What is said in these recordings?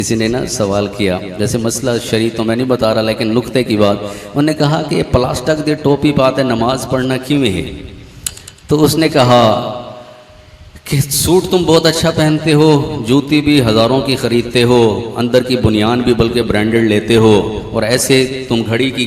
کسی نے نا سوال کیا، جیسے مسئلہ شرعی تو میں نہیں بتا رہا لیکن نقطے کی بات، انہوں نے کہا کہ یہ پلاسٹک دے ٹوپی پاتے نماز پڑھنا کیوں ہے؟ تو اس نے کہا کہ سوٹ تم بہت اچھا پہنتے ہو، جوتی بھی ہزاروں کی خریدتے ہو، اندر کی بنیان بھی بلکہ برانڈڈ لیتے ہو، اور ایسے تم گھڑی کی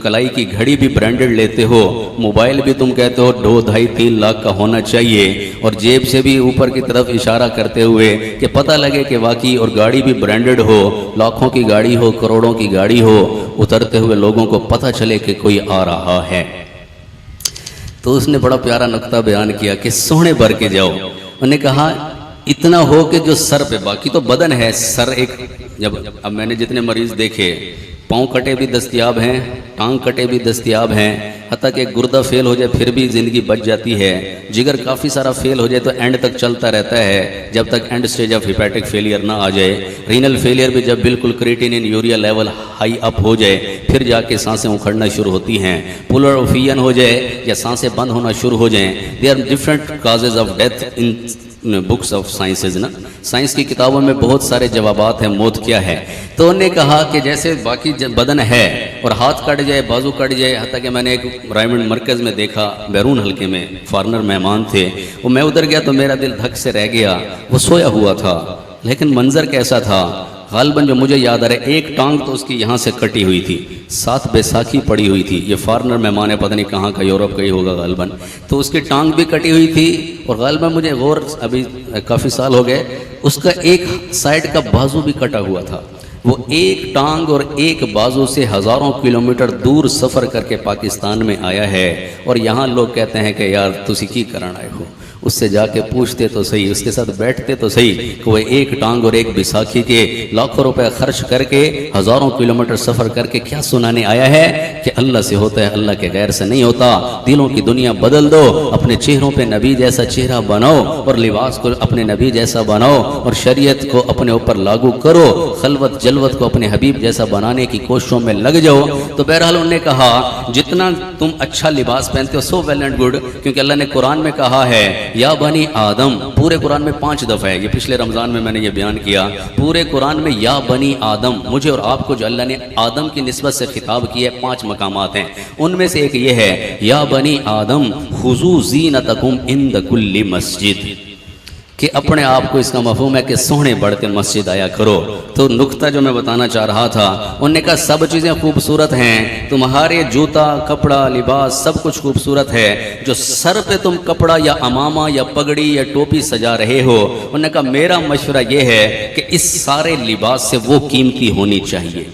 کلائی کی گھڑی بھی برانڈڈ لیتے ہو، موبائل بھی تم کہتے ہو 2-2.5-3 لاکھ کا ہونا چاہیے، اور جیب سے بھی اوپر کی طرف اشارہ کرتے ہوئے کہ پتہ لگے کہ واقعی، اور گاڑی بھی برانڈڈ ہو، لاکھوں کی گاڑی ہو، کروڑوں کی گاڑی ہو، اترتے ہوئے لوگوں کو پتہ چلے کہ کوئی آ رہا ہے۔ تو اس نے بڑا پیارا نقطہ بیان کیا کہ سونے بھر کے جاؤ۔ انہوں نے کہا اتنا ہو کہ جو سر پہ، باقی تو بدن ہے، سر ایک، جب اب میں نے جتنے مریض دیکھے، پاؤں کٹے بھی دستیاب ہیں، ٹانگ کٹے بھی دستیاب ہیں، حتیٰ کہ گردہ فیل ہو جائے پھر بھی زندگی بچ جاتی ہے، جگر کافی سارا فیل ہو جائے تو اینڈ تک چلتا رہتا ہے جب تک and stage of hepatic failure نہ آ جائے، رینل فیلئر بھی جب بالکل کریٹینین یوریا لیول ہائی اپ ہو جائے پھر جا کے سانسیں اکھڑنا شروع ہوتی ہیں، پولر اوفین ہو جائے یا سانسیں بند ہونا شروع ہو جائیں۔ They are different causes of death in books of sciences نا، سائنس کی کتابوں میں بہت سارے جوابات ہیں موت کیا ہے۔ تو انہوں نے کہا کہ جیسے باقی بدن ہے اور ہاتھ کٹ جائے، بازو کٹ جائے، حتیٰ کہ میں نے ایک رائمنڈ مرکز میں دیکھا، بیرون حلقے میں فارنر مہمان تھے، وہ میں ادھر گیا تو میرا دل دھک سے رہ گیا، وہ سویا ہوا تھا لیکن منظر کیسا تھا، غالباً جو مجھے یاد آ رہا ہے ایک ٹانگ تو اس کی یہاں سے کٹی ہوئی تھی، ساتھ بیساکھی پڑی ہوئی تھی، یہ فارنر مہمان ہے، پتہ نہیں کہاں کا، یورپ کا ہی ہوگا غالباً، تو اس کی ٹانگ بھی کٹی ہوئی تھی، اور غالباً مجھے غور، ابھی کافی سال ہو گئے، اس کا ایک سائیڈ کا بازو بھی کٹا ہوا تھا۔ وہ ایک ٹانگ اور ایک بازو سے ہزاروں کلومیٹر دور سفر کر کے پاکستان میں آیا ہے، اور یہاں لوگ کہتے ہیں کہ یار تسی کی کرن آئے ہو، اس سے جا کے پوچھتے تو صحیح، اس کے ساتھ بیٹھتے تو صحیح کہ وہ ایک ٹانگ اور ایک بیساکھی کے لاکھوں روپے خرچ کر کے ہزاروں کلومیٹر سفر کر کے کیا سنانے آیا ہے کہ اللہ سے ہوتا ہے، اللہ کے غیر سے نہیں ہوتا۔ دلوں کی دنیا بدل دو، اپنے چہروں پہ نبی جیسا چہرہ بناؤ، اور لباس کو اپنے نبی جیسا بناؤ، اور شریعت کو اپنے اوپر لاگو کرو، خلوت جلوت کو اپنے حبیب جیسا بنانے کی کوششوں میں لگ جاؤ۔ تو بہرحال انہوں نے کہا جتنا تم اچھا لباس پہنتے ہو، سو ویل اینڈ گڈ، کیونکہ اللہ نے قرآن میں کہا ہے یا بنی آدم، پورے قرآن میں 5 دفعہ ہے، یہ پچھلے رمضان میں نے یہ بیان کیا، پورے قرآن میں یا بنی آدم، مجھے اور آپ کو جو اللہ نے آدم کی نسبت سے خطاب کیا ہے 5 مقامات ہیں، ان میں سے ایک یہ ہے یا بنی آدم خذوا زینتکم عند کل مسجد، کہ اپنے آپ کو اس کا مفہوم ہے کہ سونے بڑھ کے مسجد آیا کرو۔ تو نقطہ جو میں بتانا چاہ رہا تھا، انہوں نے کہا سب چیزیں خوبصورت ہیں، تمہارے جوتا، کپڑا، لباس سب کچھ خوبصورت ہے، جو سر پہ تم کپڑا یا امامہ یا پگڑی یا ٹوپی سجا رہے ہو، انہوں نے کہا میرا مشورہ یہ ہے کہ اس سارے لباس سے وہ قیمتی ہونی چاہیے۔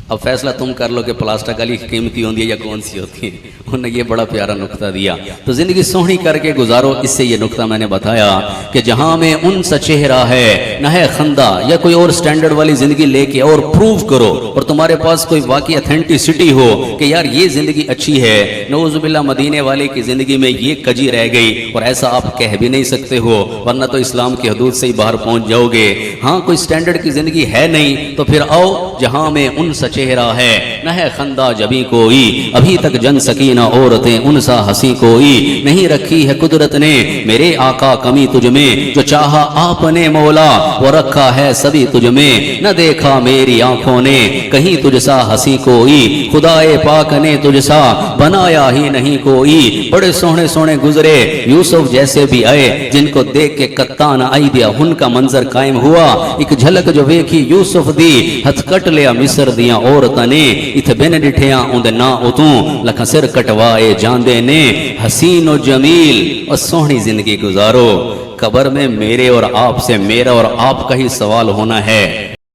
اب فیصلہ تم کر لو کہ پلاسٹک والی قیمتی ہوتی ہے یا کون سی ہوتی ہے۔ انہوں نے یہ بڑا پیارا نقطہ دیا۔ تو زندگی سوہنی کر کے گزارو، اس سے یہ نقطہ میں نے بتایا کہ جہاں میں ان سا چہرہ ہے، نہ ہے خندہ یا کوئی اور سٹینڈرڈ والی زندگی لے کے اور پروف کرو، اور تمہارے پاس کوئی واقعی اتھینٹسٹی ہو کہ یار یہ زندگی اچھی ہے، نعوذ باللہ مدینے والے کی زندگی میں یہ کجی رہ گئی، اور ایسا آپ کہہ بھی نہیں سکتے ہو ورنہ تو اسلام کی حدود سے ہی باہر پہنچ جاؤ گے۔ ہاں کوئی سٹینڈرڈ کی زندگی ہے نہیں تو پھر آؤ جہاں میں ان سا چہرہ ہے، نہ ہے خندہ جبھی کوئی، ابھی تک جن سکینہ عورتیں ان سا ہنسی کوئی، نہیں رکھی ہے قدرت نے میرے آقا کمی تجھ میں، جو چاہا آپ نے مولا وہ رکھا ہے سبھی تجھ میں، نہ دیکھا میری آنکھوں نے کہیں تجھ سا ہنسی کوئی، خدائے پاک نے تجھ سا بنایا ہی نہیں کوئی، بڑے سوہنے سوہنے گزرے یوسف جیسے بھی آئے، جن کو دیکھ کے کتان آئی دیا ان کا منظر قائم ہوا، ایک جھلک جو ویکھی یوسف دی، ہتھ کٹ لیا مصر دیاں عورتاں نے، اتھ بن ڈٹھیاں اندے نا اتوں، لکھا سر کٹوائے جاندے نے، حسین و جمیل اور سوہنی زندگی گزارو۔ قبر میں میرے اور آپ سے، میرا اور آپ کا ہی سوال ہونا ہے،